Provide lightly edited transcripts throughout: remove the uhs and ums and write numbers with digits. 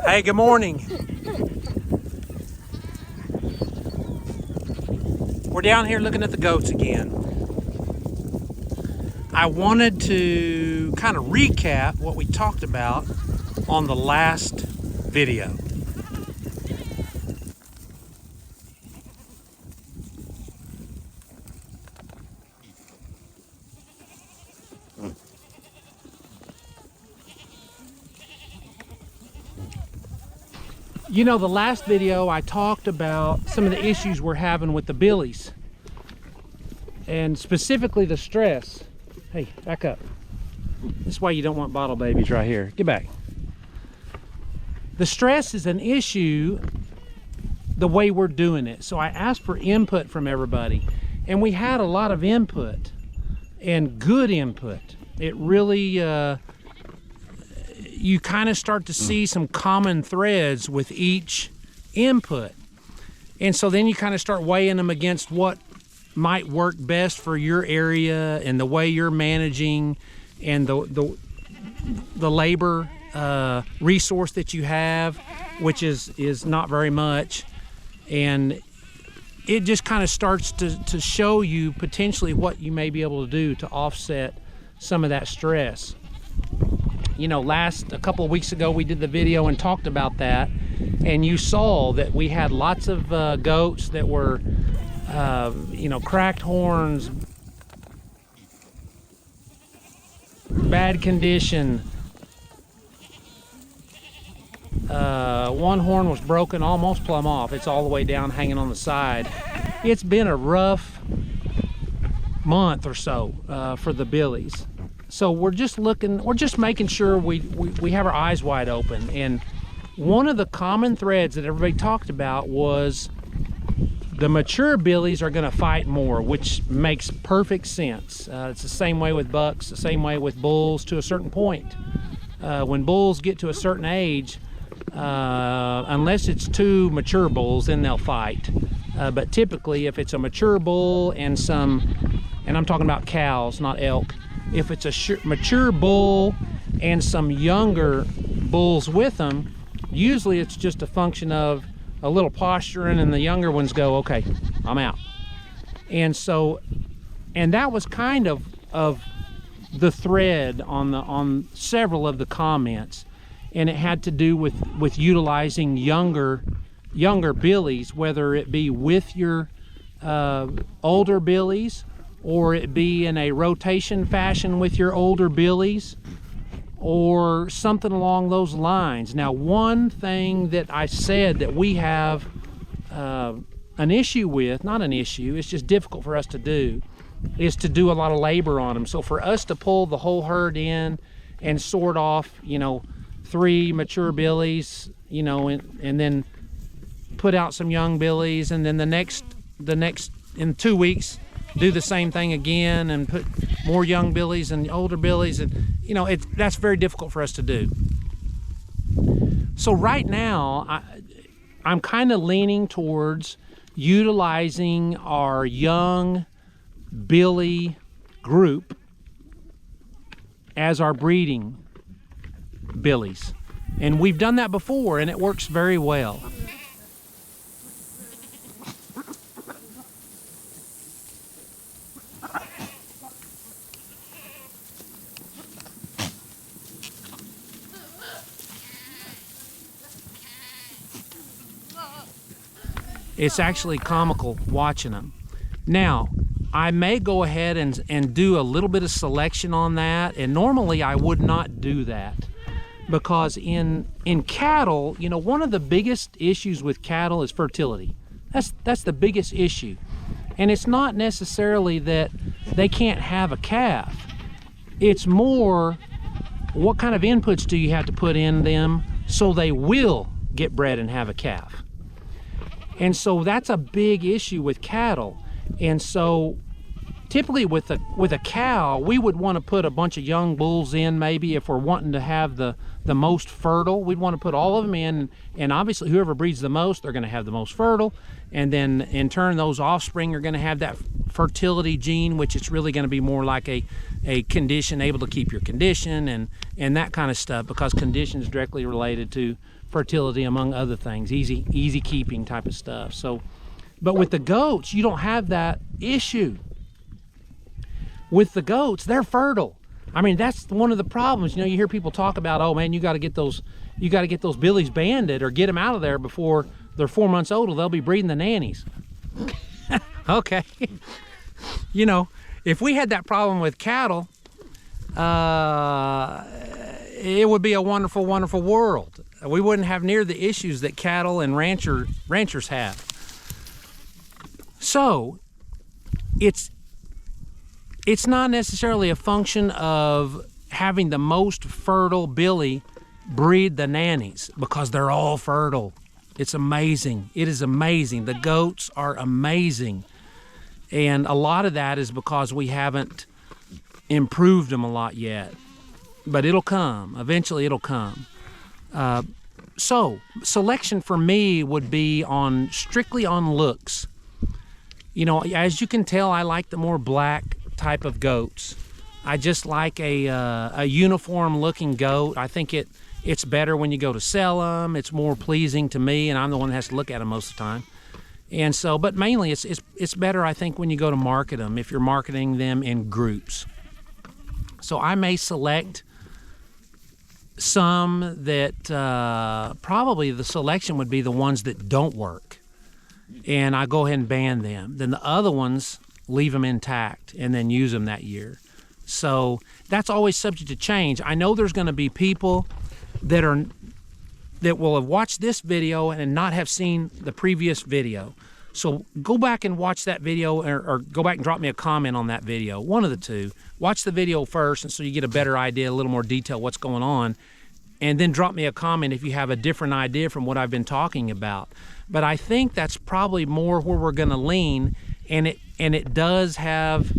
Hey, good morning. We're down here looking at the goats again. I wanted to kind of recap what we talked about on the last video. You know, the last video I talked about some of the issues we're having with the billies, and specifically the stress. Hey, back up. This is why you don't want bottle babies right here. Get back. The stress is an issue the way we're doing it. So I asked for input from everybody, and we had a lot of input and good input. It really you kind of start to see some common threads with each input. And so then you kind of start weighing them against what might work best for your area and the way you're managing and the labor resource that you have, which is not very much. And it just kind of starts to show you potentially what you may be able to do to offset some of that stress. You know, a couple of weeks ago we did the video and talked about that, and you saw that we had lots of goats that were you know, cracked horns, bad condition. One horn was broken, almost plumb off. It's all the way down, hanging on the side. It's been a rough month or so for the billies. So we're just making sure we have our eyes wide open. And one of the common threads that everybody talked about was the mature billies are going to fight more, which makes perfect sense. It's the same way with bucks, the same way with bulls to a certain point. When bulls get to a certain age, unless it's two mature bulls, then they'll fight. But typically, if it's a mature bull and I'm talking about cows, not elk. If it's a mature bull and some younger bulls with them, usually it's just a function of a little posturing, and the younger ones go, okay, I'm out. And so, and that was kind of the thread on several of the comments, and it had to do with utilizing younger billies, whether it be with your older billies, or it be in a rotation fashion with your older billies, or something along those lines. Now, one thing that I said that we have an issue with, not an issue, it's just difficult for us to do, is to do a lot of labor on them. So for us to pull the whole herd in and sort off, you know, 3 mature billies, you know, and then put out some young billies, and then the next in 2 weeks do the same thing again and put more young billies and older billies, and you know, that's very difficult for us to do. So right now I'm kind of leaning towards utilizing our young billy group as our breeding billies, and we've done that before and it works very well. It's actually comical watching them. Now, I may go ahead and do a little bit of selection on that, and normally I would not do that, because in cattle, you know, one of the biggest issues with cattle is fertility. That's the biggest issue. And it's not necessarily that they can't have a calf. It's more, what kind of inputs do you have to put in them so they will get bred and have a calf? And so that's a big issue with cattle. And so typically with a cow, we would want to put a bunch of young bulls in, maybe if we're wanting to have the the most fertile. We'd want to put all of them in, and obviously whoever breeds the most, they're going to have the most fertile, and then in turn those offspring are going to have that fertility gene, which is really going to be more like a condition, able to keep your condition and that kind of stuff, because condition is directly related to fertility, among other things, easy keeping type of stuff. So, but with the goats, you don't have that issue. With the goats, they're fertile. I mean, that's one of the problems. You know, you hear people talk about, oh man, you got to get those billies banded or get them out of there before they're 4 months old, or they'll be breeding the nannies. Okay. You know, if we had that problem with cattle, it would be a wonderful, wonderful world. We wouldn't have near the issues that cattle and ranchers have. So, it's not necessarily a function of having the most fertile billy breed the nannies, because they're all fertile. It's amazing. It is amazing. The goats are amazing. And a lot of that is because we haven't improved them a lot yet. But it'll come. Eventually it'll come. So selection for me would be strictly on looks. You know, as you can tell, I like the more black type of goats. I just like a uniform looking goat. I think it's better when you go to sell them. It's more pleasing to me, and I'm the one that has to look at them most of the time. And so, but mainly it's better, I think, when you go to market them, if you're marketing them in groups. So I may select some that probably the selection would be the ones that don't work, and I go ahead and ban them. Then the other ones, leave them intact and then use them that year. So that's always subject to change. I know there's going to be people that will have watched this video and not have seen the previous video. So go back and watch that video, or go back and drop me a comment on that video, one of the two. Watch the video first, and so you get a better idea, a little more detail what's going on, and then drop me a comment if you have a different idea from what I've been talking about. But I think that's probably more where we're going to lean, and it does have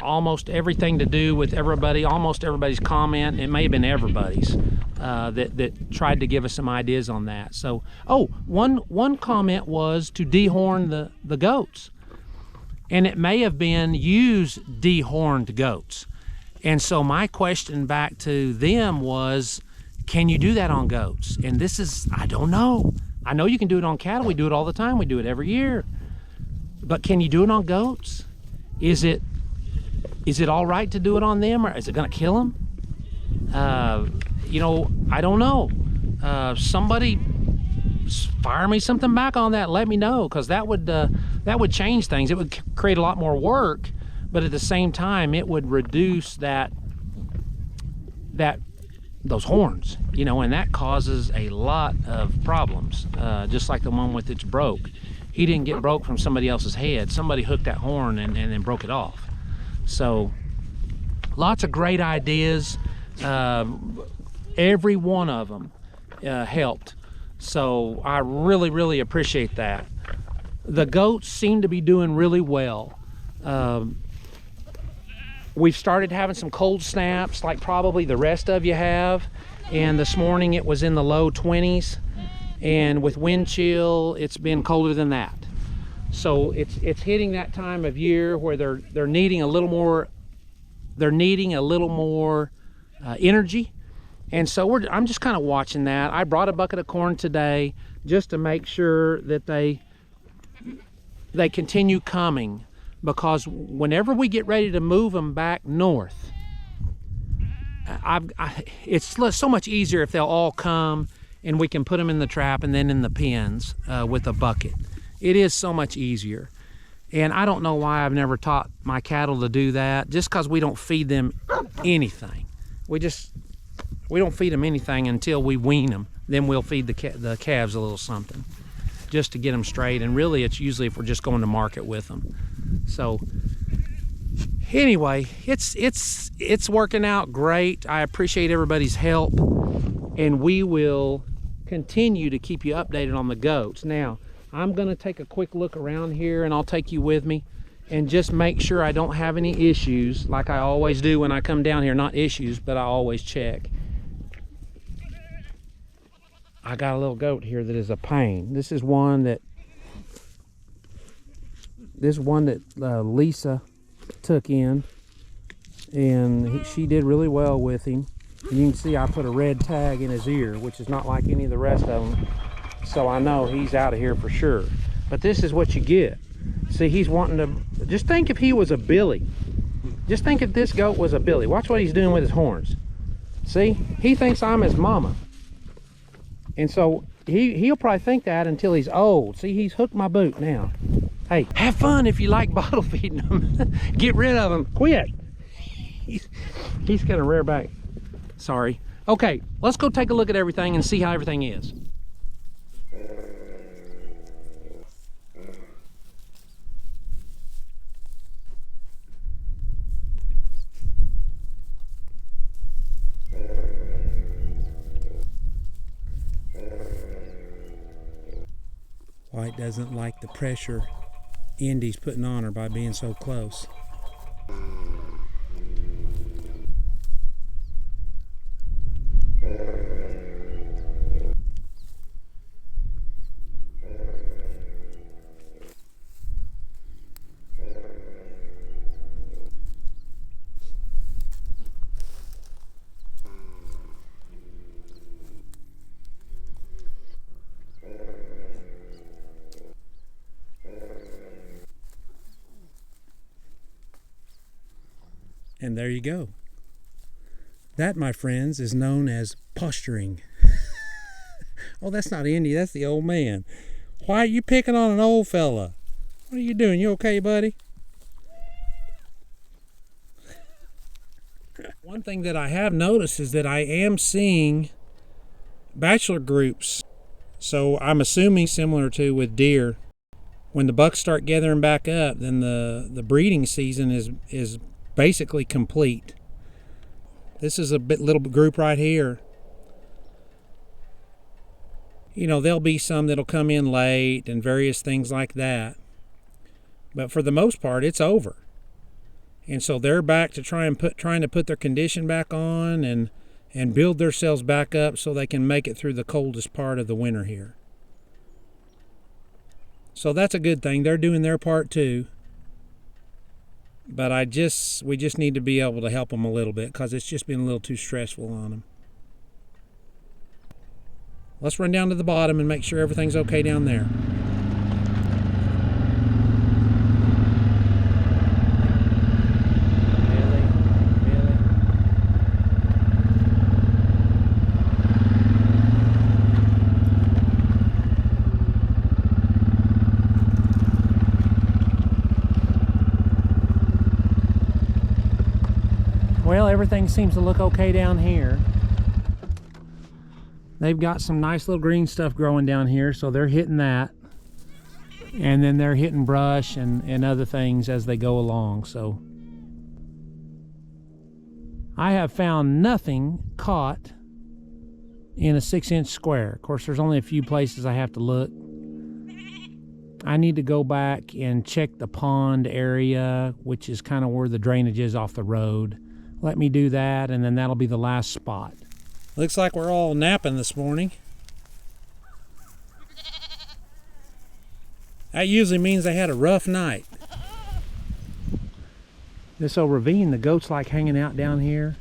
almost everything to do with almost everybody's comment. It may have been everybody's that tried to give us some ideas on that. So, one comment was to dehorn the goats, and it may have been use dehorned goats. And so my question back to them was, can you do that on goats? And this is, I don't know. I know you can do it on cattle. We do it all the time. We do it every year. But can you do it on goats? Is it all right to do it on them, or is it going to kill them? You know, I don't know. Somebody fire me something back on that. Let me know, because that would change things. It would create a lot more work, but at the same time, it would reduce those horns. You know, and that causes a lot of problems. Just like the one with its broke. He didn't get broke from somebody else's head. Somebody hooked that horn and then broke it off. So, lots of great ideas. Every one of them helped. So I really, really appreciate that. The goats seem to be doing really well. We've started having some cold snaps, like probably the rest of you have. And this morning it was in the low 20s. And with wind chill, it's been colder than that. So it's hitting that time of year where they're needing a little more. They're needing a little more energy, and so I'm just kind of watching that. I brought a bucket of corn today just to make sure that they continue coming, because whenever we get ready to move them back north, it's so much easier if they'll all come and we can put them in the trap and then in the pens with a bucket. It is so much easier. And I don't know why I've never taught my cattle to do that, just because we don't feed them anything. We don't feed them anything until we wean them. Then we'll feed the calves a little something just to get them straight. And really, it's usually if we're just going to market with them. So anyway, it's working out great. I appreciate everybody's help, and we will continue to keep you updated on the goats. Now, I'm going to take a quick look around here, and I'll take you with me, and just make sure I don't have any issues, like I always do when I come down here. Not issues, but I always check. I got a little goat here that is a pain. This is one that Lisa took in, and she did really well with him. And you can see I put a red tag in his ear, which is not like any of the rest of them, so I know he's out of here for sure. But this is what you get. See, he's wanting to, just think if he was a billy. Just think if this goat was a billy. Watch what he's doing with his horns. See, he thinks I'm his mama. And so he'll probably think that until he's old. See, he's hooked my boot now. Hey, have fun if you like bottle feeding them. Get rid of him. Quit. He's gonna rear back. Sorry. Okay, let's go take a look at everything and see how everything is. White doesn't like the pressure Indy's putting on her by being so close. And there you go. That, my friends, is known as posturing. Oh, that's not Indy, that's the old man. Why are you picking on an old fella? What are you doing? You okay, buddy? One thing that I have noticed is that I am seeing bachelor groups. So I'm assuming similar to with deer. When the bucks start gathering back up, then the breeding season is basically complete. This is a little group right here. You know, there'll be some that'll come in late and various things like that. But for the most part, it's over. And so they're back to trying to put their condition back on and build themselves back up so they can make it through the coldest part of the winter here. So that's a good thing. They're doing their part too. But we just need to be able to help them a little bit because it's just been a little too stressful on them. Let's run down to the bottom and make sure everything's okay down there. Well, everything seems to look okay down here. They've got some nice little green stuff growing down here, so they're hitting that. And then they're hitting brush and other things as they go along. So I have found nothing caught in a 6-inch square. Of course, there's only a few places I have to look. I need to go back and check the pond area, which is kind of where the drainage is off the road. Let me do that, and then that'll be the last spot. Looks like we're all napping this morning. That usually means they had a rough night. This old ravine, the goats like hanging out down here.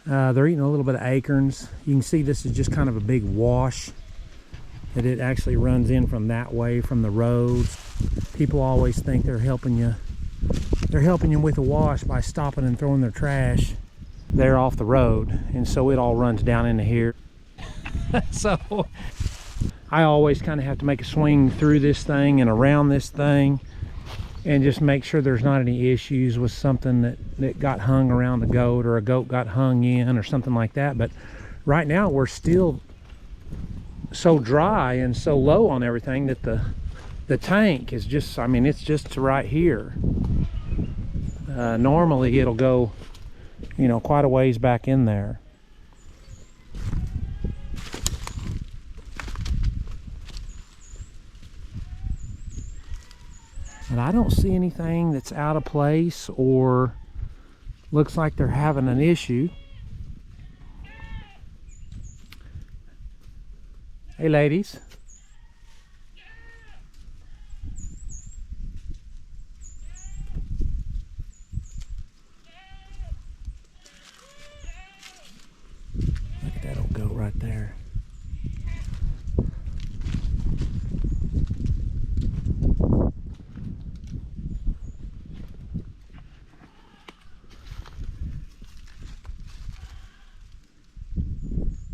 They're eating a little bit of acorns. You can see this is just kind of a big wash that it actually runs in from that way, from the roads. People always think they're helping you. They're helping you with a wash by stopping and throwing their trash there off the road, and so it all runs down into here. So I always kind of have to make a swing through this thing and around this thing and just make sure there's not any issues with something that got hung around the goat, or a goat got hung in or something like that. But right now we're still so dry and so low on everything that the tank is just, I mean, it's just right here. Normally it'll go, you know, quite a ways back in there. And I don't see anything that's out of place or looks like they're having an issue. Hey ladies. Look at that old goat right there.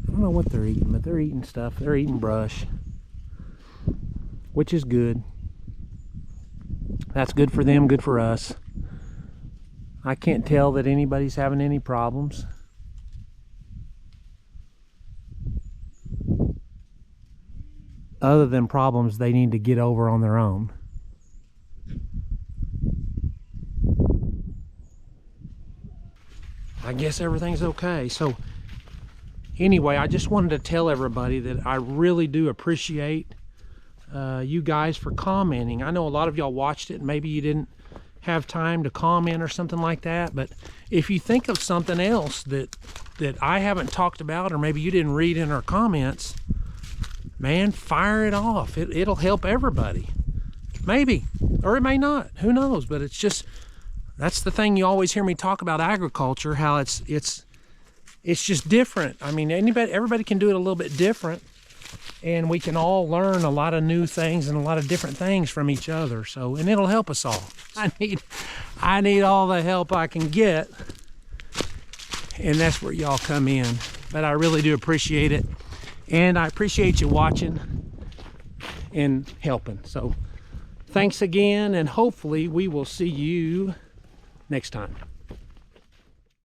I don't know what they're eating, but they're eating stuff. They're eating brush, which is good. That's good for them, good for us. I can't tell that anybody's having any problems. Other than problems they need to get over on their own. I guess everything's okay. So anyway, I just wanted to tell everybody that I really do appreciate you guys for commenting. I know a lot of y'all watched it and maybe you didn't have time to comment or something like that, but if you think of something else that I haven't talked about, or maybe you didn't read in our comments, man, fire it off. It'll help everybody. Maybe, or it may not, who knows? But it's just, that's the thing you always hear me talk about agriculture, how it's just different. I mean, everybody can do it a little bit different, and we can all learn a lot of new things and a lot of different things from each other. So, and it'll help us all. I need all the help I can get, and that's where y'all come in. But I really do appreciate it, and I appreciate you watching and helping. So thanks again, and hopefully we will see you next time.